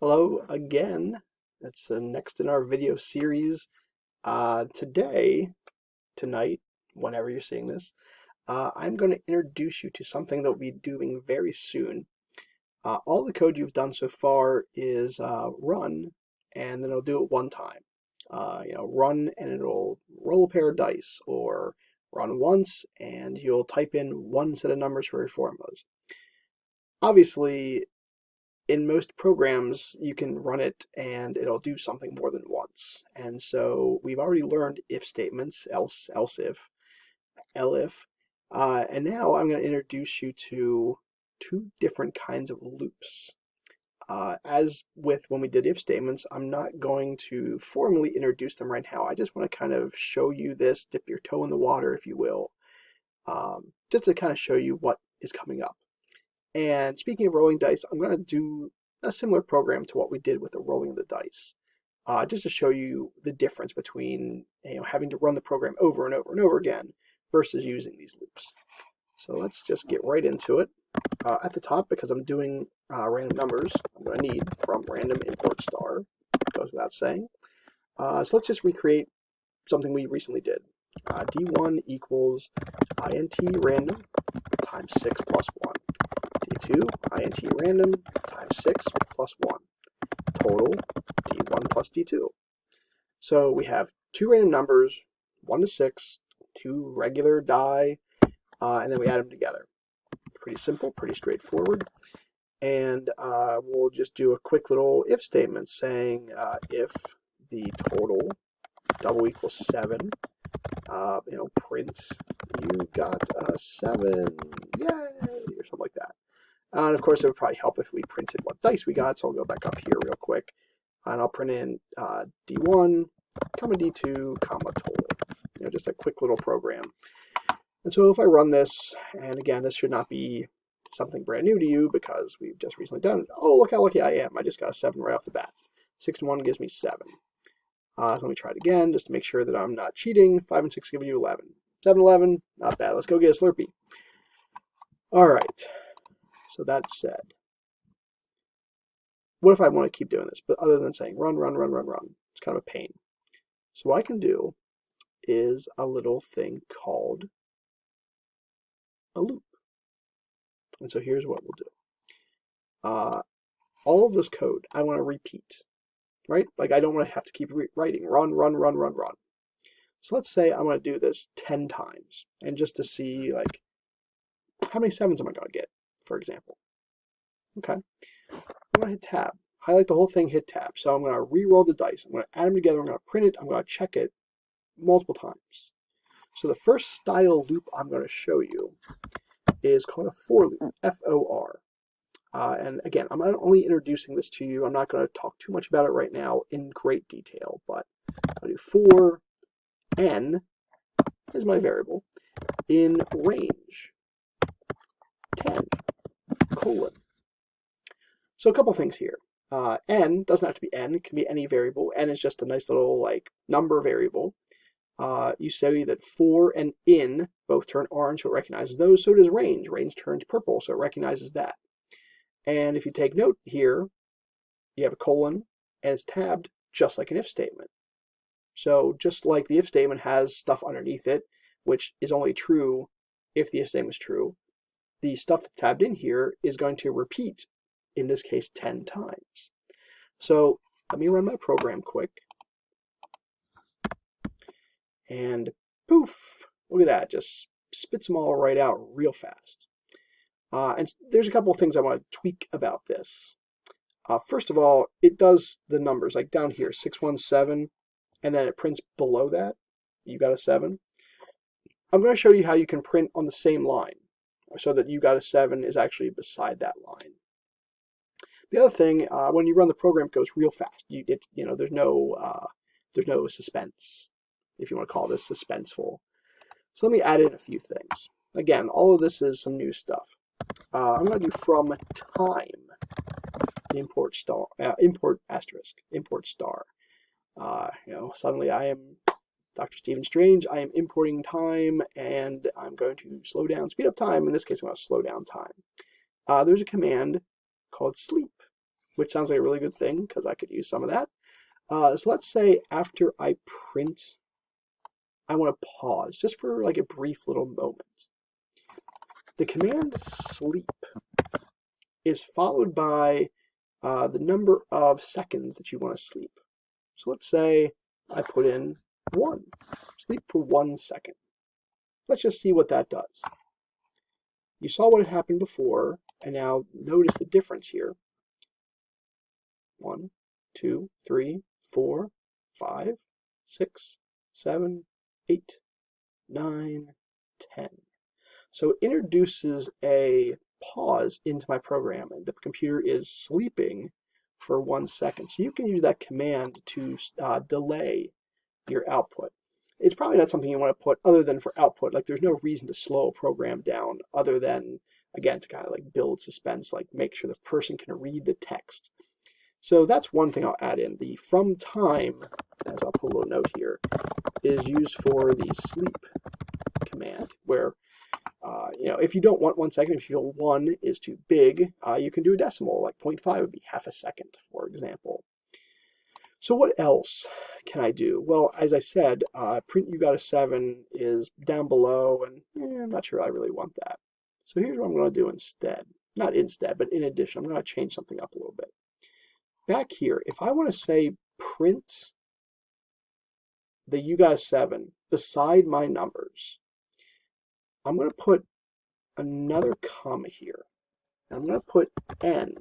Hello again. That's next in our video series. Tonight, whenever you're seeing this, I'm going to introduce you to something that we'll be doing very soon. All the code you've done so far is run, and then it'll do it one time. Run and it'll roll a pair of dice, or run once and you'll type in one set of numbers for your formulas. Obviously, in most programs, you can run it and it'll do something more than once. And so we've already learned if statements, else if, elif. And now I'm going to introduce you to two different kinds of loops. As with when we did if statements, I'm not going to formally introduce them right now. I just want to kind of show you this, dip your toe in the water, if you will, just to kind of show you what is coming up. And speaking of rolling dice, I'm going to do a similar program to what we did with the rolling of the dice, just to show you the difference between having to run the program over and over and over again versus using these loops. So let's just get right into it. At the top, because I'm doing random numbers, I'm going to need from random import star, goes without saying. So let's just recreate something we recently did. D1 equals int random times 6 plus 1. D2 int random times 6 plus 1. Total D1 plus D2. So we have two random numbers, 1 to 6, two regular die, and then we add them together. Pretty simple, pretty straightforward. And we'll just do a quick little if statement saying if the total double equals 7, print you got a 7, yay, or something like that. And of course, it would probably help if we printed what dice we got, so I'll go back up here real quick, and I'll print in D1, comma D2, comma total. Just a quick little program. And so if I run this, and again, this should not be something brand new to you because we've just recently done it. Oh, look how lucky I am. I just got a 7 right off the bat. 6 and 1 gives me 7. So let me try it again just to make sure that I'm not cheating. 5 and 6 give you 11. 7, 11, not bad. Let's go get a Slurpee. All right. So that said, what if I want to keep doing this? But other than saying run, run, run, run, run, it's kind of a pain. So what I can do is a little thing called a loop. And so here's what we'll do. All of this code I want to repeat, right? Like I don't want to have to keep writing run, run, run, run, run. So let's say I want to do this 10 times, and just to see like how many 7s am I going to get, for example. Okay, I'm going to hit tab, highlight the whole thing, hit tab. So I'm going to re-roll the dice. I'm going to add them together. I'm going to print it. I'm going to check it multiple times. So the first style loop I'm going to show you is called a for loop, F-O-R. And again, I'm not only introducing this to you. I'm not going to talk too much about it right now in great detail, but I'll do for n is my variable in range 10 colon. So a couple things here. N doesn't have to be n. It can be any variable. N is just a nice little number variable. You say that for and in both turn orange, so it recognizes those. So does range. Range turns purple, so it recognizes that. And if you take note here, you have a colon, and it's tabbed just like an if statement. So just like the if statement has stuff underneath it, which is only true if the if statement is true, the stuff that's tabbed in here is going to repeat, in this case, 10 times. So let me run my program quick. And poof, look at that, just spits them all right out real fast. And there's a couple of things I want to tweak about this. First of all, it does the numbers, like down here, 617, and then it prints below that. You got a 7. I'm going to show you how you can print on the same line, so that you got a 7 is actually beside that line. The other thing, when you run the program, it goes real fast. There's no suspense, if you want to call this suspenseful. So let me add in a few things. Again, all of this is some new stuff. I'm going to do from time import star, import asterisk, import star. Suddenly I am Dr. Stephen Strange. I am importing time, and I'm going to slow down, speed up time. In this case, I'm going to slow down time. There's a command called sleep. which sounds like a really good thing because I could use some of that. So let's say after I print, I want to pause just for like a brief little moment. The command sleep is followed by the number of seconds that you want to sleep. So let's say I put in 1. Sleep for 1 second. Let's just see what that does. You saw what had happened before, and now notice the difference here. 1, 2, 3, 4, 5, 6, 7, 8, 9, 10. So it introduces a pause into my program, and the computer is sleeping for 1 second. So you can use that command to delay your output. It's probably not something you want to put other than for output. Like there's no reason to slow a program down other than, again, to kind of like build suspense, like make sure the person can read the text. So that's one thing I'll add in. The from time, as I'll put a little note here, is used for the sleep command, where if you don't want 1 second, if you feel 1 is too big, you can do a decimal, like 0.5 would be half a second, for example. So what else can I do? Well, as I said, print you got a 7 is down below, and I'm not sure I really want that. So here's what I'm going to do instead. Not instead, but in addition, I'm going to change something up a little bit. Back here, if I want to say print the you got a 7 beside my numbers, I'm going to put another comma here. I'm going to put end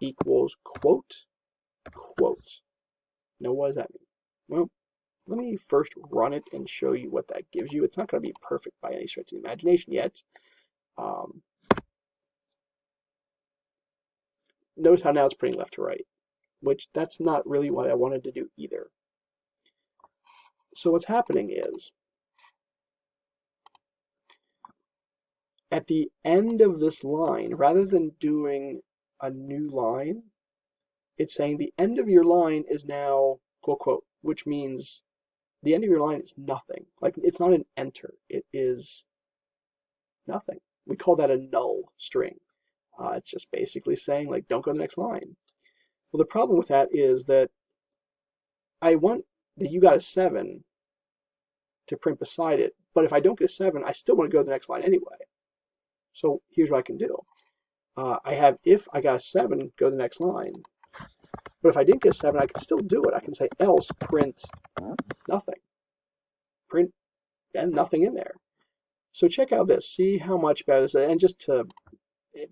equals quote, quote. Now, what does that mean? Well, let me first run it and show you what that gives you. It's not going to be perfect by any stretch of the imagination yet. Notice how now it's printing left to right, which that's not really what I wanted to do either. So what's happening is, at the end of this line, rather than doing a new line, it's saying the end of your line is now quote, quote, which means the end of your line is nothing. Like, it's not an enter. It is nothing. We call that a null string. It's just basically saying, like, don't go to the next line. Well, the problem with that is that I want the you got a 7 to print beside it, but if I don't get a 7, I still want to go to the next line anyway. So here's what I can do. I have if I got a 7, go to the next line. But if I didn't get a 7, I can still do it. I can say else print nothing. Print and nothing in there. So check out this. See how much better this is. And just to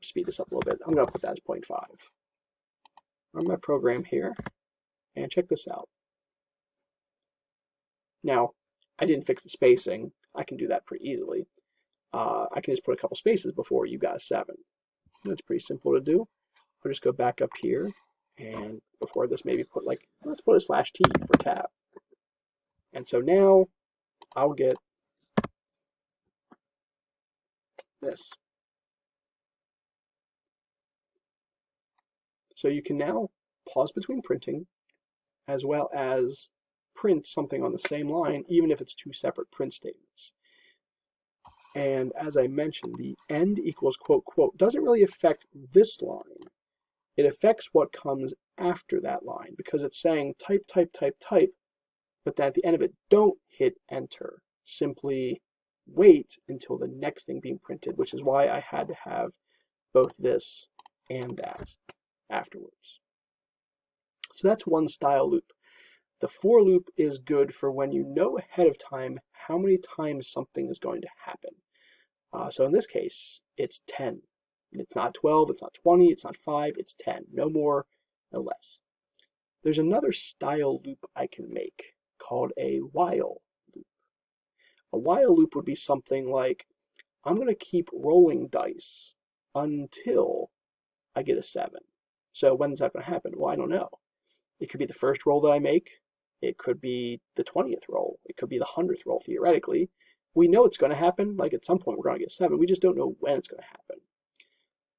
speed this up a little bit, I'm going to put that as 0.5. Run my program here, and check this out. Now, I didn't fix the spacing. I can do that pretty easily. I can just put a couple spaces before you got a 7. That's pretty simple to do. I'll just go back up here, and before this, maybe put like, let's put a /t for tab. And so now I'll get this. So you can now pause between printing, as well as print something on the same line, even if it's 2 separate print statements. And as I mentioned, the end equals quote, quote doesn't really affect this line. It affects what comes after that line, because it's saying type, type, type, type, but then at the end of it, don't hit enter. Simply wait until the next thing being printed, which is why I had to have both this and that afterwards. So that's one style loop. The for loop is good for when you know ahead of time how many times something is going to happen. So in this case, it's 10. It's not 12, it's not 20, it's not 5, it's 10. No more, no less. There's another style loop I can make called a while loop. A while loop would be something like, I'm going to keep rolling dice until I get a 7. So when's that going to happen? Well, I don't know. It could be the first roll that I make. It could be the 20th roll. It could be the 100th roll, theoretically. We know it's going to happen. Like, at some point, we're going to get 7. We just don't know when it's going to happen.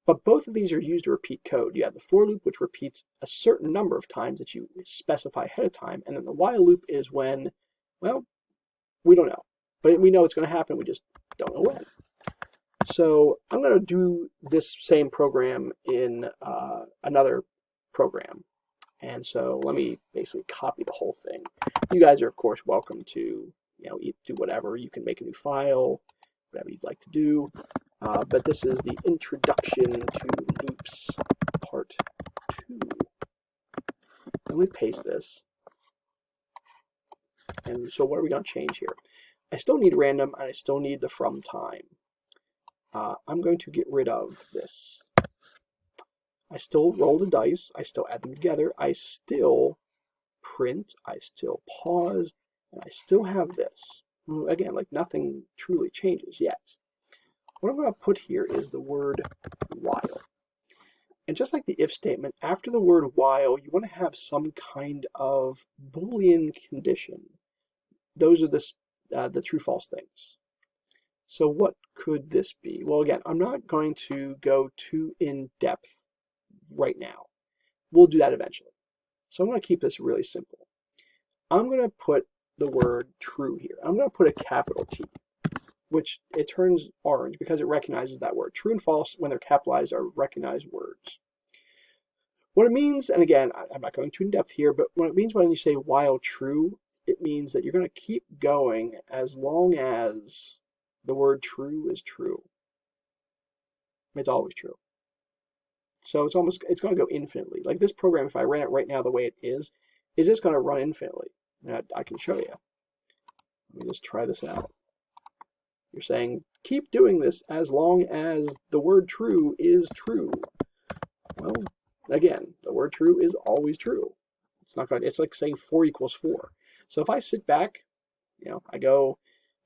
But both of these are used to repeat code. You have the for loop, which repeats a certain number of times that you specify ahead of time. And then the while loop is when, well, we don't know. But we know it's going to happen. We just don't know when. So I'm going to do this same program in another program. And so let me basically copy the whole thing. You guys are, of course, welcome to do whatever. You can make a new file, whatever you'd like to do. But this is the introduction to loops part 2. Let me paste this. And so what are we going to change here? I still need random, and I still need the from time. I'm going to get rid of this. I still roll the dice. I still add them together. I still print. I still pause. And I still have this. Again, like nothing truly changes yet. What I'm going to put here is the word while. And just like the if statement, after the word while, you want to have some kind of Boolean condition. Those are the true-false things. So what could this be? Well, again, I'm not going to go too in-depth right now. We'll do that eventually. So I'm going to keep this really simple. I'm going to put the word true here. I'm going to put a capital T, which it turns orange because it recognizes that word. True and false, when they're capitalized, are recognized words. What it means, and again, I'm not going too in-depth here, but what it means when you say while true, it means that you're going to keep going as long as the word true is true. It's always true. So it's going to go infinitely. Like this program, if I ran it right now the way it is just going to run infinitely. And I can show you. Let me just try this out. You're saying, keep doing this as long as the word true is true. Well, again, the word true is always true. It's like saying 4 equals 4. So if I sit back, I go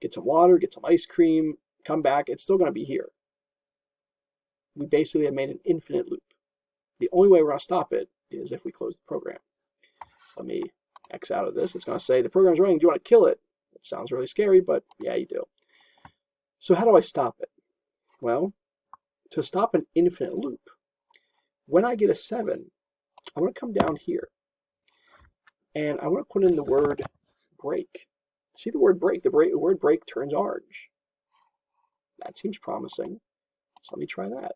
get some water, get some ice cream, come back, it's still going to be here. We basically have made an infinite loop. The only way we're going to stop it is if we close the program. Let me X out of this. It's going to say the program's running. Do you want to kill it? It sounds really scary, but yeah, you do. So how do I stop it? Well, to stop an infinite loop, when I get a 7, I want to come down here. And I want to put in the word break. See the word break? The word break turns orange. That seems promising. So let me try that.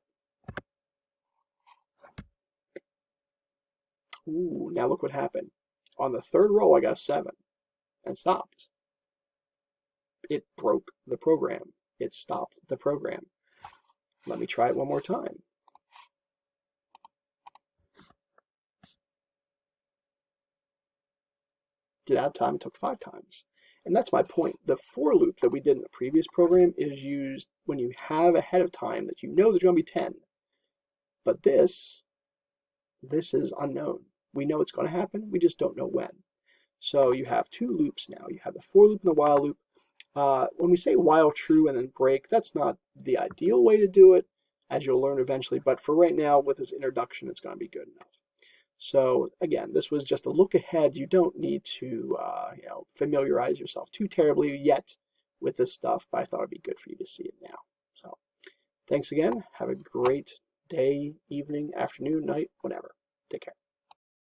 Ooh, now look what happened. On the 3rd row, I got a 7 and stopped. It broke the program. It stopped the program. Let me try it one more time. Did add time, it took 5 times. And that's my point. The for loop that we did in the previous program is used when you have ahead of time that you know there's going to be 10. But this is unknown. We know it's going to happen, we just don't know when. So you have 2 loops now. You have the for loop and the while loop. When we say while true and then break, that's not the ideal way to do it, as you'll learn eventually. But for right now, with this introduction, it's going to be good enough. So again, this was just a look ahead. You don't need to familiarize yourself too terribly yet with this stuff, but I thought it'd be good for you to see it now. So thanks again. Have a great day, evening, afternoon, night, whatever. Take care.